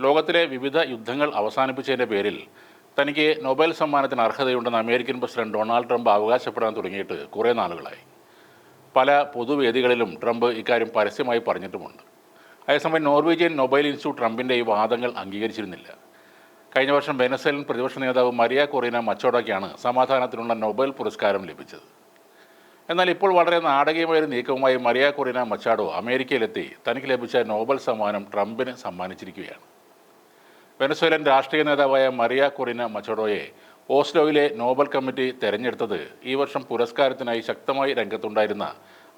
ലോകത്തിലെ വിവിധ യുദ്ധങ്ങൾ അവസാനിപ്പിച്ചതിൻ്റെ പേരിൽ തനിക്ക് നൊബേൽ സമ്മാനത്തിന് അർഹതയുണ്ടെന്ന് അമേരിക്കൻ പ്രസിഡന്റ് ഡൊണാൾഡ് ട്രംപ് അവകാശപ്പെടാൻ തുടങ്ങിയിട്ട് കുറേ നാളുകളായി. പല പൊതുവേദികളിലും ട്രംപ് ഇക്കാര്യം പരസ്യമായി പറഞ്ഞിട്ടുമുണ്ട്. അതേസമയം നോർവീജിയൻ നൊബേൽ ഇൻസ്റ്റിറ്റ്യൂട്ട് ട്രംപിൻ്റെ ഈ വാദങ്ങൾ അംഗീകരിച്ചിരുന്നില്ല. കഴിഞ്ഞ വർഷം വെനസ്വേലൻ പ്രതിപക്ഷ നേതാവ് മരിയ കൊറീന മച്ചോഡോയ്ക്കാണ് സമാധാനത്തിനുള്ള നൊബേൽ പുരസ്കാരം ലഭിച്ചത്. എന്നാൽ ഇപ്പോൾ വളരെ നാടകീയമായൊരു നീക്കവുമായി മരിയ കൊറീന മച്ചാഡോ അമേരിക്കയിലെത്തി തനിക്ക് ലഭിച്ച നോബൽ സമ്മാനം ട്രംപിന് സമ്മാനിച്ചിരിക്കുകയാണ്. വെനസ്വേലൻ രാഷ്ട്രീയ നേതാവായ മരിയ കൊറീന മച്ചാഡോയെ ഓസ്ലോയിലെ നോബൽ കമ്മിറ്റി തെരഞ്ഞെടുത്തത് ഈ വർഷം പുരസ്കാരത്തിനായി ശക്തമായി രംഗത്തുണ്ടായിരുന്ന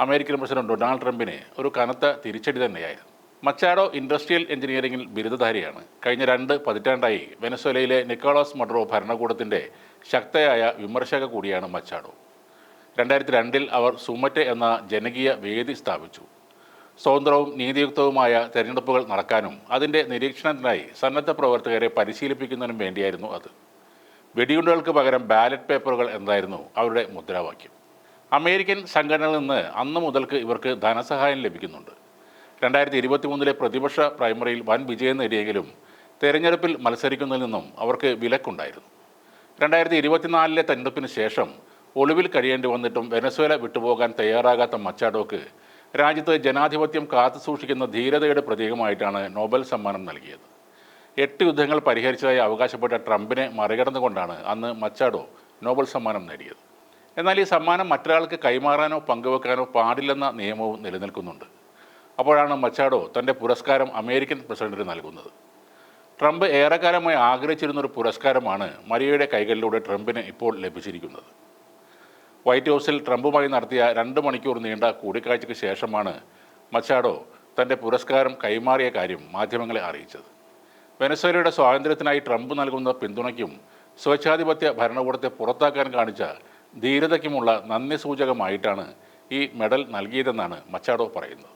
അമേരിക്കൻ പ്രസിഡന്റ് ഡൊണാൾഡ് ട്രംപിന് ഒരു കനത്ത തിരിച്ചടി തന്നെയായിരുന്നു. മച്ചാഡോ ഇൻഡസ്ട്രിയൽ എഞ്ചിനീയറിംഗിൽ ബിരുദധാരിയാണ്. കഴിഞ്ഞ 2 പതിറ്റാണ്ടായി വെനസ്വേലയിലെ നിക്കോളാസ് മഡുറോ ഭരണകൂടത്തിൻ്റെ ശക്തയായ വിമർശക കൂടിയാണ് മച്ചാഡോ. 2002 അവർ സുമറ്റെ എന്ന ജനകീയ വേദി സ്ഥാപിച്ചു. സ്വതന്ത്രവും നീതിയുക്തവുമായ തെരഞ്ഞെടുപ്പുകൾ നടക്കാനും അതിൻ്റെ നിരീക്ഷണത്തിനായി സന്നദ്ധ പ്രവർത്തകരെ പരിശീലിപ്പിക്കുന്നതിനും വേണ്ടിയായിരുന്നു അത്. വെടിയുണ്ടകൾക്ക് പകരം ബാലറ്റ് പേപ്പറുകൾ എന്നായിരുന്നു അവരുടെ മുദ്രാവാക്യം. അമേരിക്കൻ സംഘടനകളിൽ നിന്ന് അന്ന് മുതൽക്ക് ഇവർക്ക് ധനസഹായം ലഭിക്കുന്നുണ്ട്. 2023 പ്രതിപക്ഷ പ്രൈമറിയിൽ വൻ വിജയം നേടിയെങ്കിലും തെരഞ്ഞെടുപ്പിൽ മത്സരിക്കുന്നതിൽ നിന്നും അവർക്ക് വിലക്കുണ്ടായിരുന്നു. 2024 തെരഞ്ഞെടുപ്പിന് ശേഷം ഒളിവിൽ കഴിയേണ്ടി വന്നിട്ടും വെനസ്വേല വിട്ടുപോകാൻ തയ്യാറാകാത്ത മച്ചാഡോക്ക് രാജ്യത്ത് ജനാധിപത്യം കാത്തുസൂക്ഷിക്കുന്ന ധീരതയുടെ പ്രതീകമായിട്ടാണ് നോബൽ സമ്മാനം നൽകിയത്. 8 യുദ്ധങ്ങൾ പരിഹരിച്ചതായി അവകാശപ്പെട്ട ട്രംപിനെ മറികടന്നുകൊണ്ടാണ് അന്ന് മച്ചാഡോ നോബൽ സമ്മാനം നേടിയത്. എന്നാൽ ഈ സമ്മാനം മറ്റൊരാൾക്ക് കൈമാറാനോ പങ്കുവെക്കാനോ പാടില്ലെന്ന നിയമവും നിലനിൽക്കുന്നുണ്ട്. അപ്പോഴാണ് മച്ചാഡോ തൻ്റെ പുരസ്കാരം അമേരിക്കൻ പ്രസിഡന്റിന് നൽകുന്നത്. ട്രംപ് ഏറെക്കാലമായി ആഗ്രഹിച്ചിരുന്നൊരു പുരസ്കാരമാണ് മരിയയുടെ കൈകളിലൂടെ ട്രംപിന് ഇപ്പോൾ ലഭിച്ചിരിക്കുന്നത്. വൈറ്റ് ഹൗസിൽ ട്രംപുമായി നടത്തിയ 2 മണിക്കൂർ നീണ്ട കൂടിക്കാഴ്ചയ്ക്ക് ശേഷമാണ് മച്ചാഡോ തൻ്റെ പുരസ്കാരം കൈമാറിയ കാര്യം മാധ്യമങ്ങളെ അറിയിച്ചത്. വെനസ്വേലയുടെ സ്വാതന്ത്ര്യത്തിനായി ട്രംപ് നൽകുന്ന പിന്തുണയ്ക്കും സ്വേച്ഛാധിപത്യ ഭരണകൂടത്തെ പുറത്താക്കാൻ കാണിച്ച ധീരതയ്ക്കുമുള്ള നന്ദി സൂചകമായിട്ടാണ് ഈ മെഡൽ നൽകിയതെന്നാണ് മച്ചാഡോ പറയുന്നത്.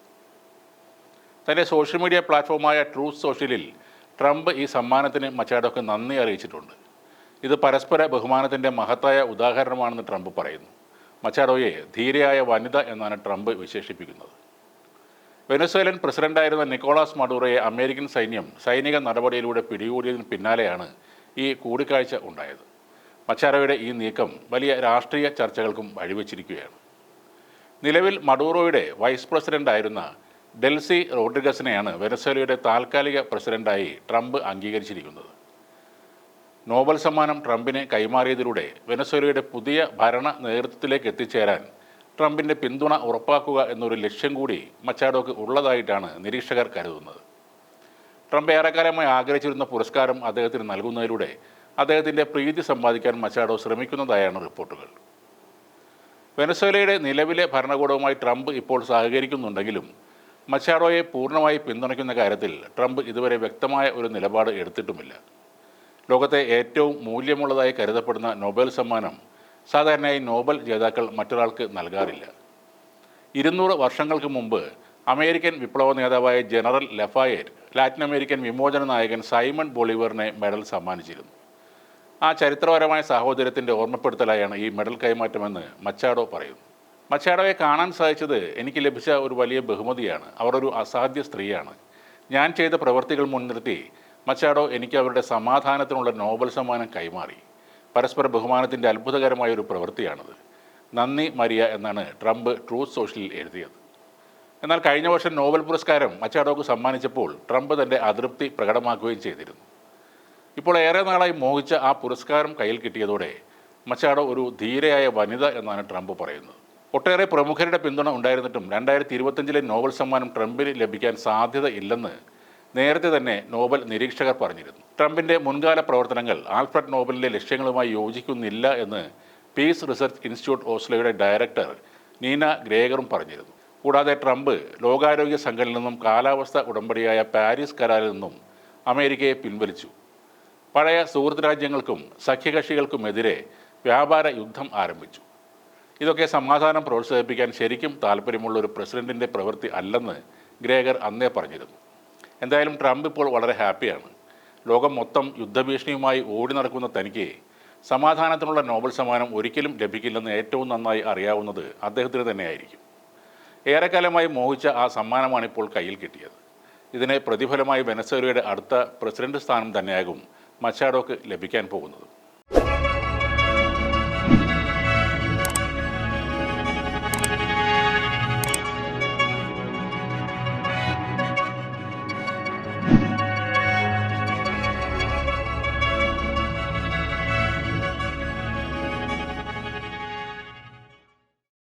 തൻ്റെ സോഷ്യൽ മീഡിയ പ്ലാറ്റ്ഫോമായ ട്രൂത്ത് സോഷ്യലിൽ ട്രംപ് ഈ സമ്മാനത്തിന് മച്ചാഡോക്ക് നന്ദി അറിയിച്ചിട്ടുണ്ട്. ഇത് പരസ്പര ബഹുമാനത്തിൻ്റെ മഹത്തായ ഉദാഹരണമാണെന്ന് ട്രംപ് പറയുന്നു. മച്ചാഡോയെ ധീരയായ വനിത എന്നാണ് ട്രംപ് വിശേഷിപ്പിക്കുന്നത്. വെനസ്വേലൻ പ്രസിഡന്റായിരുന്ന നിക്കോളാസ് മഡുറോയെ അമേരിക്കൻ സൈന്യം സൈനിക നടപടിയിലൂടെ പിടികൂടിയതിന് പിന്നാലെയാണ് ഈ കൂടിക്കാഴ്ച ഉണ്ടായത്. മച്ചാഡോയുടെ ഈ നീക്കം വലിയ രാഷ്ട്രീയ ചർച്ചകൾക്കും വഴിവെച്ചിരിക്കുകയാണ്. നിലവിൽ മഡുറോയുടെ വൈസ് പ്രസിഡന്റായിരുന്ന ഡെൽസി റോഡ്രിഗസിനെയാണ് വെനസ്വേലയുടെ താൽക്കാലിക പ്രസിഡന്റായി ട്രംപ് അംഗീകരിച്ചിരിക്കുന്നത്. നോബൽ സമ്മാനം ട്രംപിന് കൈമാറിയതിലൂടെ വെനസ്വേലയുടെ പുതിയ ഭരണ നേതൃത്വത്തിലേക്ക് എത്തിച്ചേരാൻ ട്രംപിൻ്റെ പിന്തുണ ഉറപ്പാക്കുക എന്നൊരു ലക്ഷ്യം കൂടി മച്ചാഡോക്ക് ഉള്ളതായിട്ടാണ് നിരീക്ഷകർ കരുതുന്നത്. ട്രംപ് ഏറെക്കാലമായി ആഗ്രഹിച്ചിരുന്ന പുരസ്കാരം അദ്ദേഹത്തിന് നൽകുന്നതിലൂടെ അദ്ദേഹത്തിൻ്റെ പ്രീതി സമ്പാദിക്കാൻ മച്ചാഡോ ശ്രമിക്കുന്നതായാണ് റിപ്പോർട്ടുകൾ. വെനസ്വേലയുടെ നിലവിലെ ഭരണകൂടവുമായി ട്രംപ് ഇപ്പോൾ സഹകരിക്കുന്നുണ്ടെങ്കിലും മച്ചാഡോയെ പൂർണ്ണമായി പിന്തുണയ്ക്കുന്ന കാര്യത്തിൽ ട്രംപ് ഇതുവരെ വ്യക്തമായ ഒരു നിലപാട് എടുത്തിട്ടുമില്ല. ലോകത്തെ ഏറ്റവും മൂല്യമുള്ളതായി കരുതപ്പെടുന്ന നൊബേൽ സമ്മാനം സാധാരണയായി നോബൽ ജേതാക്കൾ മറ്റൊരാൾക്ക് നൽകാറില്ല. 200 വർഷങ്ങൾക്ക് മുമ്പ് അമേരിക്കൻ വിപ്ലവ നേതാവായ ജനറൽ ലഫായേറ്റ് ലാറ്റിൻ അമേരിക്കൻ വിമോചന നായകൻ സൈമൺ ബൊളിവറിനെ മെഡൽ സമ്മാനിച്ചിരുന്നു. ആ ചരിത്രപരമായ സാഹോദര്യത്തിൻ്റെ ഓർമ്മപ്പെടുത്തലായാണ് ഈ മെഡൽ കൈമാറ്റമെന്ന് മച്ചാഡോ പറയുന്നു. മച്ചാഡോയെ കാണാൻ സാധിച്ചത് എനിക്ക് ലഭിച്ച ഒരു വലിയ ബഹുമതിയാണ്. അവർ ഒരു അസാധ്യ സ്ത്രീയാണ്. ഞാൻ ചെയ്ത പ്രവൃത്തികൾ മുൻനിർത്തി മച്ചാഡോ എനിക്ക് അവരുടെ സമാധാനത്തിനുള്ള നോബൽ സമ്മാനം കൈമാറി. പരസ്പര ബഹുമാനത്തിൻ്റെ അത്ഭുതകരമായ ഒരു പ്രവൃത്തിയാണത്. നന്ദി മരിയ എന്നാണ് ട്രംപ് ട്രൂത്ത് സോഷ്യലിൽ എഴുതിയത്. എന്നാൽ കഴിഞ്ഞ വർഷം നോബൽ പുരസ്കാരം മച്ചാഡോക്ക് സമ്മാനിച്ചപ്പോൾ ട്രംപ് തൻ്റെ അതൃപ്തി പ്രകടമാക്കുകയും ചെയ്തിരുന്നു. ഇപ്പോൾ ഏറെ നാളായി മോഹിച്ച ആ പുരസ്കാരം കയ്യിൽ കിട്ടിയതോടെ മച്ചാഡോ ഒരു ധീരയായ വനിത എന്നാണ് ട്രംപ് പറയുന്നത്. ഒട്ടേറെ പ്രമുഖരുടെ പിന്തുണ ഉണ്ടായിരുന്നിട്ടും 2025 നോബൽ സമ്മാനം ട്രംപിന് ലഭിക്കാൻ സാധ്യത ഇല്ലെന്ന് നേരത്തെ തന്നെ നോബൽ നിരീക്ഷകർ പറഞ്ഞിരുന്നു. ട്രംപിൻ്റെ മുൻകാല പ്രവർത്തനങ്ങൾ ആൽഫ്രഡ് നോബലിൻ്റെ ലക്ഷ്യങ്ങളുമായി യോജിക്കുന്നില്ല എന്ന് പീസ് റിസർച്ച് ഇൻസ്റ്റിറ്റ്യൂട്ട് ഓസ്ലോയുടെ ഡയറക്ടർ നീന ഗ്രേഗറും പറഞ്ഞിരുന്നു. കൂടാതെ ട്രംപ് ലോകാരോഗ്യ സംഘടനയിൽ നിന്നും കാലാവസ്ഥ ഉടമ്പടിയായ പാരീസ് കരാറിൽ നിന്നും അമേരിക്കയെ പിൻവലിച്ചു. പഴയ സുഹൃത്ത് രാജ്യങ്ങൾക്കും സഖ്യകക്ഷികൾക്കുമെതിരെ വ്യാപാര യുദ്ധം ആരംഭിച്ചു. ഇതൊക്കെ സമാധാനം പ്രോത്സാഹിപ്പിക്കാൻ ശരിക്കും താല്പര്യമുള്ള ഒരു പ്രസിഡന്റിൻ്റെ പ്രവൃത്തി അല്ലെന്ന് ഗ്രേഗർ അന്നേ പറഞ്ഞിരുന്നു. എന്തായാലും ട്രംപ് ഇപ്പോൾ വളരെ ഹാപ്പിയാണ്. ലോകം മൊത്തം യുദ്ധഭീഷണിയുമായി ഓടി നടക്കുന്ന തനിക്ക് സമാധാനത്തിനുള്ള നോബൽ സമ്മാനം ഒരിക്കലും ലഭിക്കില്ലെന്ന് ഏറ്റവും നന്നായി അറിയാവുന്നത് അദ്ദേഹത്തിന് തന്നെയായിരിക്കും. ഏറെക്കാലമായി മോഹിച്ച ആ സമ്മാനമാണ് ഇപ്പോൾ കയ്യിൽ കിട്ടിയത്. ഇതിന് പ്രതിഫലമായി വെനസ്വേലയുടെ അടുത്ത പ്രസിഡന്റ് സ്ഥാനം തന്നെയാകും മച്ചാഡോക്ക് ലഭിക്കാൻ പോകുന്നത്.